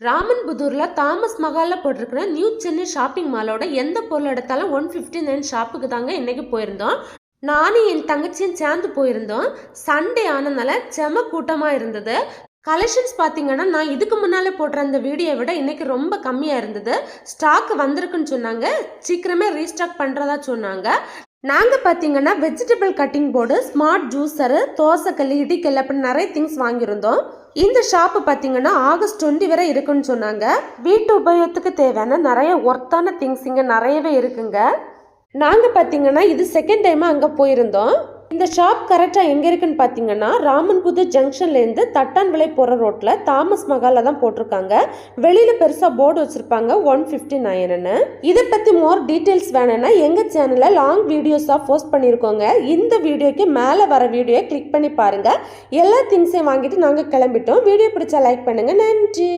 ராமன்புதூர்ல Thomas மஹால்ல போட்டிருக்கிற new Chennai shopping மாலோட எந்த பொருள் எடுத்தாலும் 159 ஷாப்புக்கு தாங்க இன்னைக்கு போயிருந்தோம். நானும் என் தங்கச்சியும் சேர்ந்து போயிருந்தோம். சண்டே ஆனதுனால செம கூட்டமா இருந்தது. கலெக்ஷன்ஸ் பார்த்தீங்கன்னா நான் இதுக்கு முன்னாலே போடுற அந்த வீடியோ விட இன்னைக்கு ரொம்ப கம்மியாக இருந்தது. ஸ்டாக் வந்திருக்குன்னு சொன்னாங்க, சீக்கிரமே ரீஸ்டாக் பண்ணுறதா சொன்னாங்க. நாங்கள் பார்த்தீங்கன்னா vegetable cutting board, smart juicer, தோசைக்கல், இடிக்கல் அப்படி நிறைய திங்ஸ் வாங்கியிருந்தோம். இந்த ஷாப்பு பார்த்தீங்கன்னா ஆகஸ்ட் 20 வரை இருக்குன்னு சொன்னாங்க. வீட்டு உபயோகத்துக்கு தேவையான நிறைய ஒர்த்தான திங்ஸ் இங்கே நிறையவே இருக்குங்க. நாங்கள் பார்த்தீங்கன்னா இது செகண்ட் டைமாக அங்கே போயிருந்தோம். இந்த ஷாப் கரெக்டாக எங்கே இருக்குன்னு பார்த்தீங்கன்னா ராமன்புதூர் ஜங்ஷன்லேருந்து தட்டான்விளை போகிற ரோட்டில் தாமஸ் மஹாலில் தான் போட்டிருக்காங்க. வெளியில் பெருசாக போர்டு வச்சுருப்பாங்க 159ன்னு. இதை பற்றி மோர் டீட்டெயில்ஸ் வேணும்னா எங்கள் சேனலில் லாங் வீடியோஸாக போஸ்ட் பண்ணியிருக்கோங்க. இந்த வீடியோக்கு மேலே வர வீடியோவை கிளிக் பண்ணி பாருங்கள். எல்லா திங்ஸையும் வாங்கிட்டு நாங்கள் கிளம்பிட்டோம். வீடியோ பிடிச்சா லைக் பண்ணுங்கள். நன்றி.